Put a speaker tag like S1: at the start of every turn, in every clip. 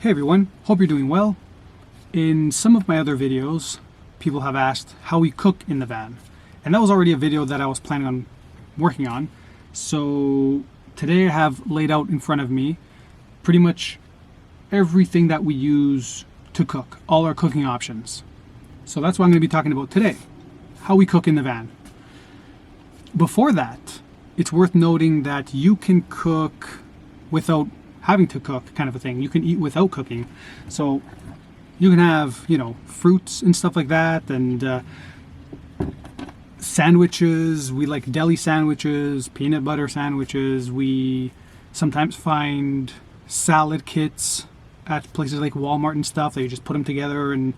S1: Hey everyone, hope you're doing well. In some of my other videos, people have asked how we cook in the van. And that was already a video that I was planning on working on. So today I have laid out in front of me pretty much everything that we use to cook, all our cooking options. So that's what I'm going to be talking about today, how we cook in the van. Before that, it's worth noting that you can cook without having to cook, kind of a thing. You can eat without cooking. So you can have, fruits and stuff like that, and sandwiches. We like deli sandwiches, peanut butter sandwiches. We sometimes find salad kits at places like Walmart and stuff that you just put them together and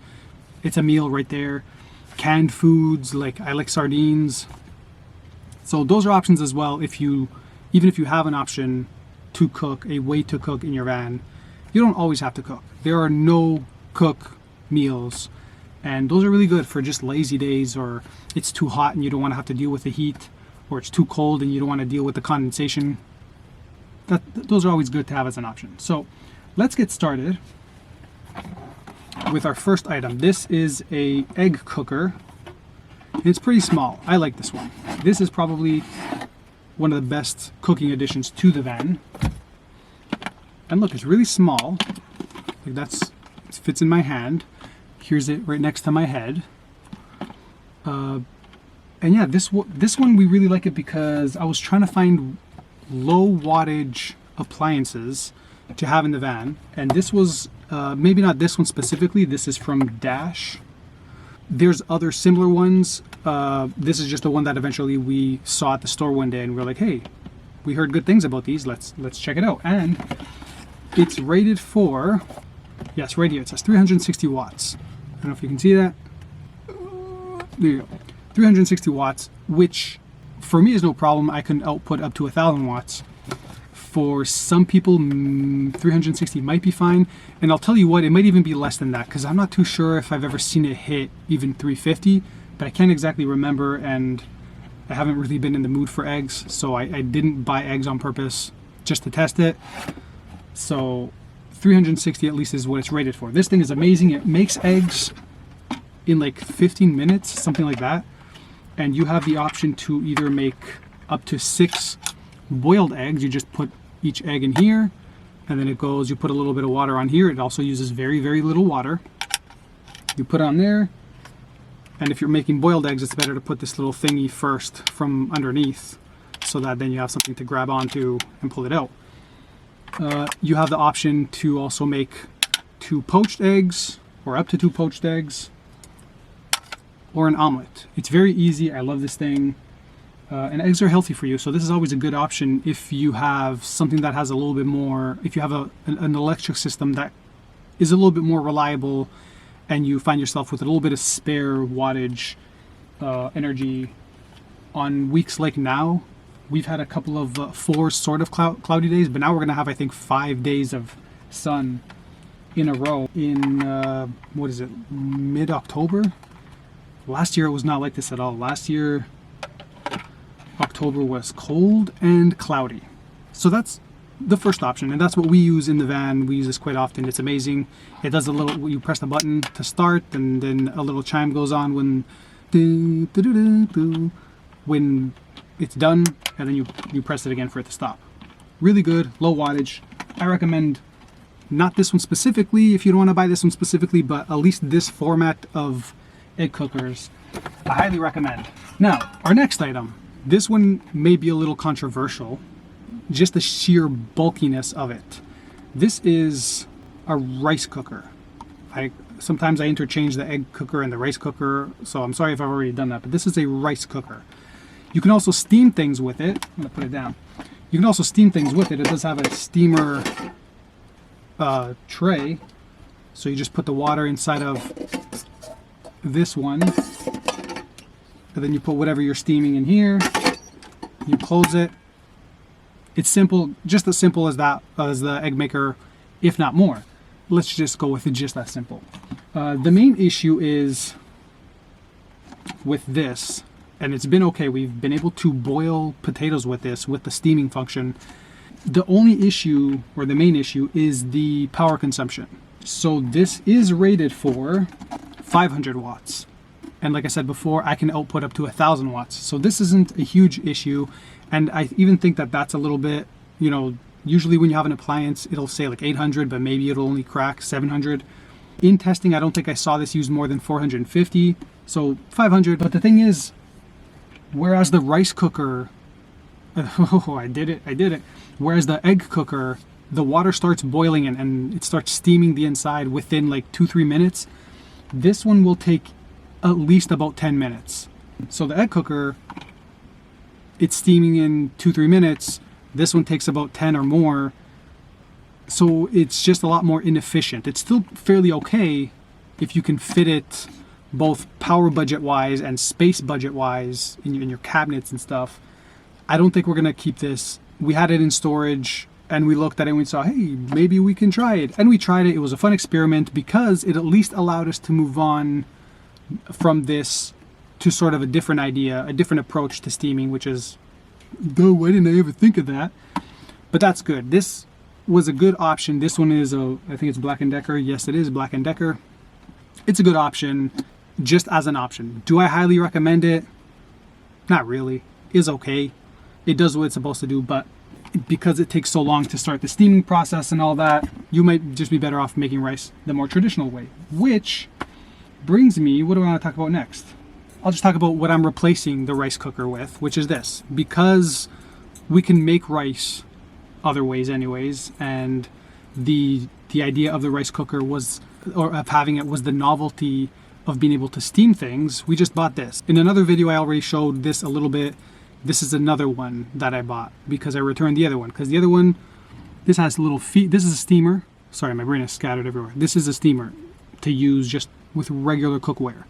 S1: it's a meal right there. Canned foods, like I like sardines. So those are options as well. Even if you have an option to cook, a way to cook in your van, you don't always have to cook. There are no cook meals, and those are really good for just lazy days, or it's too hot and you don't want to have to deal with the heat, or it's too cold and you don't want to deal with the condensation. Those are always good to have as an option. So let's get started with our first item. This is a egg cooker. It's pretty small. I like this one. This is probably one of the best cooking additions to the van. And look, it's really small. Like it fits in my hand. Here's it right next to my head. And yeah, this one we really like it because I was trying to find low wattage appliances to have in the van, and this was maybe not this one specifically. This is from Dash. There's other similar ones. This is just the one that eventually we saw at the store one day, and we're like, hey, we heard good things about these. Let's check it out. And it's rated for, yes, right here it says 360 watts. I don't know if you can see that. There you go. 360 watts, which for me is no problem. I can output up to 1,000 watts. For some people, 360 might be fine. And I'll tell you what, it might even be less than that, because I'm not too sure if I've ever seen it hit even 350, but I can't exactly remember, and I haven't really been in the mood for eggs, so I didn't buy eggs on purpose just to test it. So 360 at least is what it's rated for. This thing is amazing. It makes eggs in like 15 minutes, something like that. And you have the option to either make up to 6 boiled eggs. You just put each egg in here, and then you put a little bit of water on here. It also uses very, very little water. You put it on there, and if you're making boiled eggs, it's better to put this little thingy first from underneath, so that then you have something to grab onto and pull it out. You have the option to also make 2 poached eggs, or up to 2 poached eggs, or an omelet. It's very easy. I love this thing. And eggs are healthy for you, so this is always a good option if you have something that has a little bit more, if you have an electric system that is a little bit more reliable, and you find yourself with a little bit of spare wattage energy. On weeks like now, we've had a couple of 4 sort of cloudy days, but now we're gonna have, I think, 5 days of sun in a row in what is it, mid-October? Last year it was not like this at all. Last year October was cold and cloudy. So that's the first option, and that's what we use in the van. We use this quite often. It's amazing. It does a little, you press the button to start, and then a little chime goes on when it's done, and then you press it again for it to stop. Really good, low wattage. I recommend not this one specifically if you don't want to buy this one specifically, but at least this format of egg cookers I highly recommend. Now, our next item. This one may be a little controversial, just the sheer bulkiness of it. This is a rice cooker. Sometimes I interchange the egg cooker and the rice cooker, so I'm sorry if I've already done that, but this is a rice cooker. You can also steam things with it. I'm gonna put it down. You can also steam things with it. It does have a steamer tray, so you just put the water inside of this one, and then you put whatever you're steaming in here, you close it. It's simple, just as simple as that, as the egg maker, if not more. Let's just go with it just that simple. The main issue is with this, and it's been okay, we've been able to boil potatoes with this, with the steaming function. The only issue, or the main issue, is the power consumption. So this is rated for 500 watts. And like I said before, I can output up to 1,000 watts. So this isn't a huge issue. And I even think that that's a little bit, you know, usually when you have an appliance, it'll say like 800, but maybe it'll only crack 700. In testing, I don't think I saw this use more than 450. So 500. But the thing is, whereas the rice cooker, oh, I did it. Whereas the egg cooker, the water starts boiling and it starts steaming the inside within like 2-3 minutes. This one will take at least about 10 minutes. So the egg cooker, it's steaming in 2-3 minutes. This one takes about 10 or more. So it's just a lot more inefficient. It's still fairly okay if you can fit it both power budget wise and space budget wise in your cabinets and stuff. I don't think we're gonna keep this. We had it in storage and we looked at it and we saw, hey, maybe we can try it. And we tried it. It was a fun experiment because it at least allowed us to move on from this to sort of a different idea, a different approach to steaming, which is, duh, why didn't I ever think of that? But that's good. This was a good option. This one is I think it's Black & Decker. Yes, it is Black & Decker. It's a good option, just as an option. Do I highly recommend it? Not really. It's okay. It does what it's supposed to do, but because it takes so long to start the steaming process and all that, you might just be better off making rice the more traditional way, which brings me, what do I want to talk about next? I'll just talk about what I'm replacing the rice cooker with, which is this. Because we can make rice other ways anyways, and the idea of the rice cooker was, or of having it, was the novelty of being able to steam things. We just bought this. In another video I already showed this a little bit. This is another one that I bought because I returned the other one, because the other one, this has little feet. This is a steamer. Sorry, my brain is scattered everywhere. This is a steamer to use just with regular cookware.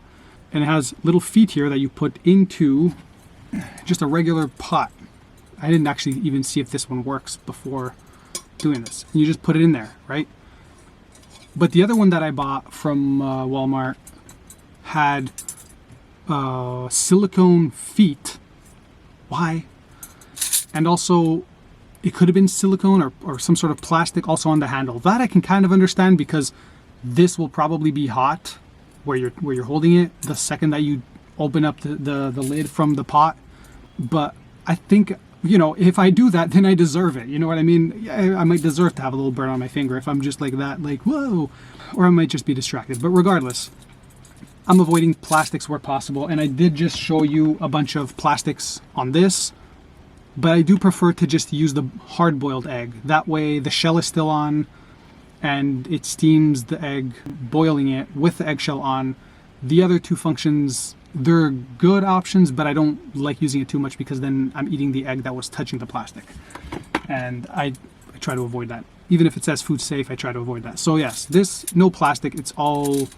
S1: And it has little feet here that you put into just a regular pot. I didn't actually even see if this one works before doing this. And you just put it in there, right? But the other one that I bought from Walmart had silicone feet. Why? And also, it could have been silicone or some sort of plastic also on the handle. That I can kind of understand, because this will probably be hot where you're holding it the second that you open up the lid from the pot. But I think, you know, if I do that, then I deserve it. You know what I mean? Yeah, I might deserve to have a little burn on my finger if I'm just like that, like, whoa. Or I might just be distracted. But regardless, I'm avoiding plastics where possible. And I did just show you a bunch of plastics on this. But I do prefer to just use the hard-boiled egg. That way the shell is still on and it steams the egg, boiling it with the eggshell on. The other two functions, they're good options, but I don't like using it too much because then I'm eating the egg that was touching the plastic. And I try to avoid that. Even if it says food safe, I try to avoid that. So yes, this, no plastic, it's all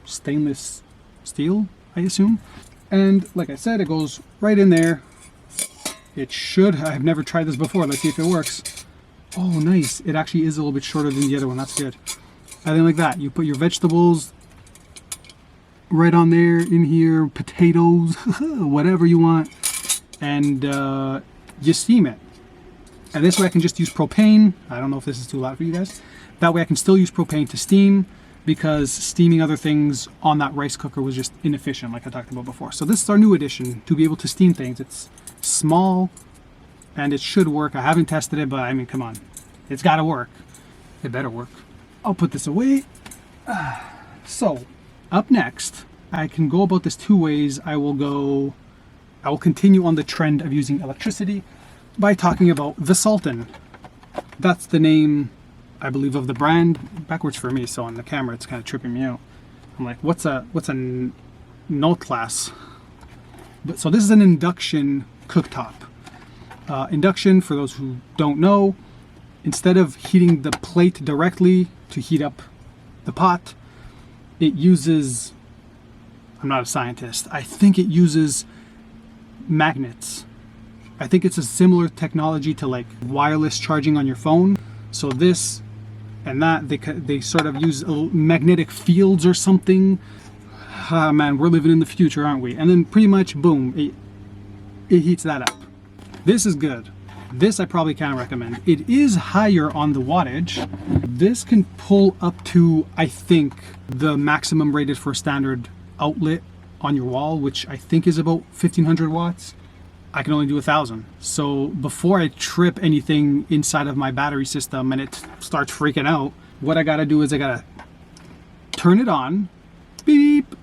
S1: stainless steel, I assume. And like I said, it goes right in there. It should, I've never tried this before, let's see if it works. Oh, nice. It actually is a little bit shorter than the other one. That's good. I think like that. You put your vegetables right on there, in here, potatoes, whatever you want, and you steam it. And this way I can just use propane. I don't know if this is too loud for you guys. That way I can still use propane to steam, because steaming other things on that rice cooker was just inefficient, like I talked about before. So this is our new addition to be able to steam things. It's small and it should work. I haven't tested it, but I mean, come on, it's got to work. It better work. I'll put this away. So up next, I can go about this two ways. I will continue on the trend of using electricity by talking about the Sultan. That's the name, I believe, of the brand. Backwards for me, so on the camera it's kind of tripping me out. I'm like, what's a note class? But so this is an induction cooktop. Induction, for those who don't know, instead of heating the plate directly to heat up the pot, it uses, I'm not a scientist, I think it uses magnets. I think it's a similar technology to like wireless charging on your phone. So this and that, they sort of use magnetic fields or something. Ah, man, we're living in the future, aren't we? And then pretty much, boom, it heats that up. This is good. This I probably can't recommend. It is higher on the wattage. This can pull up to, I think, the maximum rated for standard outlet on your wall, which I think is about 1500 watts. I can only do 1000. So before I trip anything inside of my battery system and it starts freaking out, what I gotta do is I gotta turn it on, beep,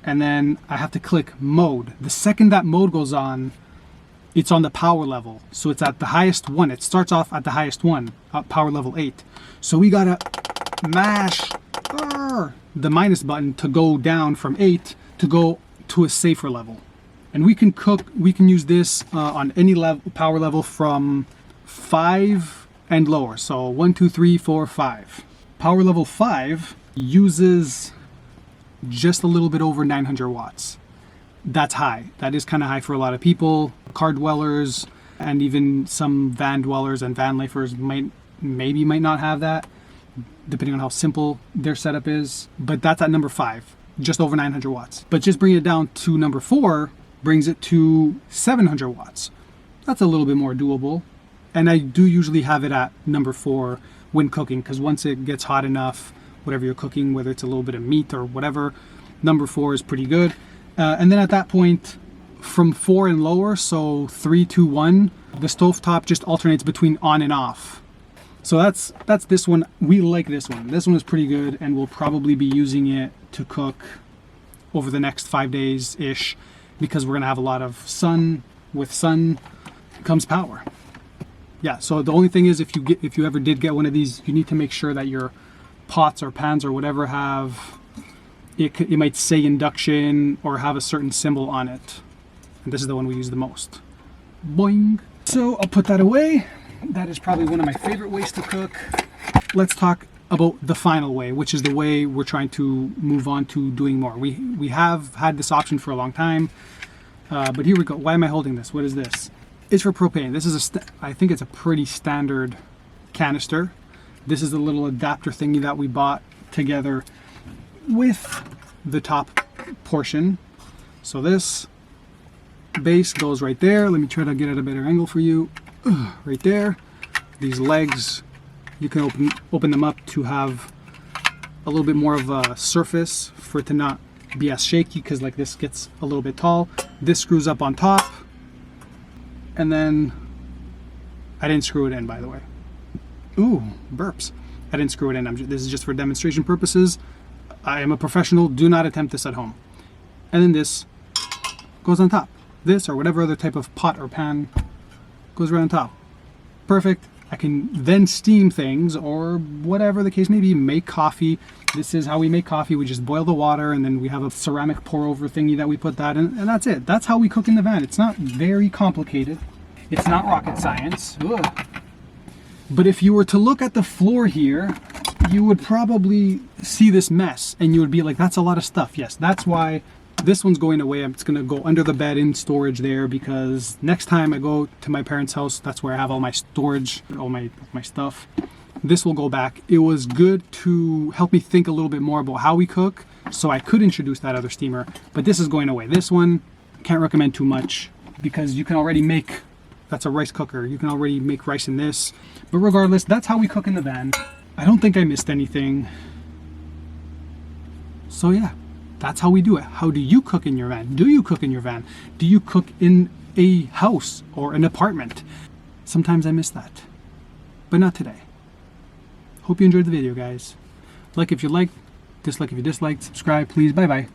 S1: and then I have to click mode. The second that mode goes on, it's on the power level. So it's at the highest one. It starts off at the highest one, power level 8. So we gotta mash the minus button to go down from 8 to go to a safer level. And we can use this on any level, power level from 5 and lower. So 1, 2, 3, 4, 5. Power level 5 uses just a little bit over 900 watts. That's high. That is kind of high for a lot of people. Car dwellers and even some van dwellers and van lifers might not have that, depending on how simple their setup is. But that's at number 5, just over 900 watts. But just bring it down to number 4, brings it to 700 watts. That's a little bit more doable. And I do usually have it at number 4 when cooking, because once it gets hot enough, whatever you're cooking, whether it's a little bit of meat or whatever, number 4 is pretty good. And then at that point, from 4 and lower, so 3, 2, 1, the stovetop just alternates between on and off. So that's this one. We like this one. This one is pretty good, and we'll probably be using it to cook over the next 5 days-ish, because we're gonna have a lot of sun. With sun comes power. Yeah, so the only thing is, if you ever did get one of these, you need to make sure that your pots or pans or whatever have, it might say induction or have a certain symbol on it. And this is the one we use the most. Boing. So I'll put that away. That is probably one of my favorite ways to cook. Let's talk about the final way, which is the way we're trying to move on to doing more. We have had this option for a long time, but here we go. Why am I holding this? What is this? It's for propane. This is I think it's a pretty standard canister. This is the little adapter thingy that we bought together with the top portion. So this base goes right there. Let me try to get at a better angle for you. Right there. These legs, you can open them up to have a little bit more of a surface for it to not be as shaky, because like this gets a little bit tall. This screws up on top, and then I didn't screw it in, by the way. Ooh, burps. I didn't screw it in. This is just for demonstration purposes. I am a professional. Do not attempt this at home. And then this goes on top. This or whatever other type of pot or pan goes right on top. Perfect. I can then steam things or whatever the case may be, make coffee. This is how we make coffee. We just boil the water, and then we have a ceramic pour over thingy that we put that in, and that's it. That's how we cook in the van. It's not very complicated. It's not rocket science. Ugh. But if you were to look at the floor here, you would probably see this mess and you would be like, that's a lot of stuff. Yes, that's why this one's going away. It's going to go under the bed in storage there, because next time I go to my parents' house, that's where I have all my storage, all my stuff. This will go back. It was good to help me think a little bit more about how we cook, so I could introduce that other steamer, but this is going away. This one, can't recommend too much, because you can already make, that's a rice cooker. You can already make rice in this. But regardless, that's how we cook in the van. I don't think I missed anything. So yeah, that's how we do it. How do you cook in your van? Do you cook in your van? Do you cook in a house or an apartment? Sometimes I miss that, but not today. Hope you enjoyed the video, guys. Like if you liked, dislike if you disliked, subscribe, please. Bye-bye.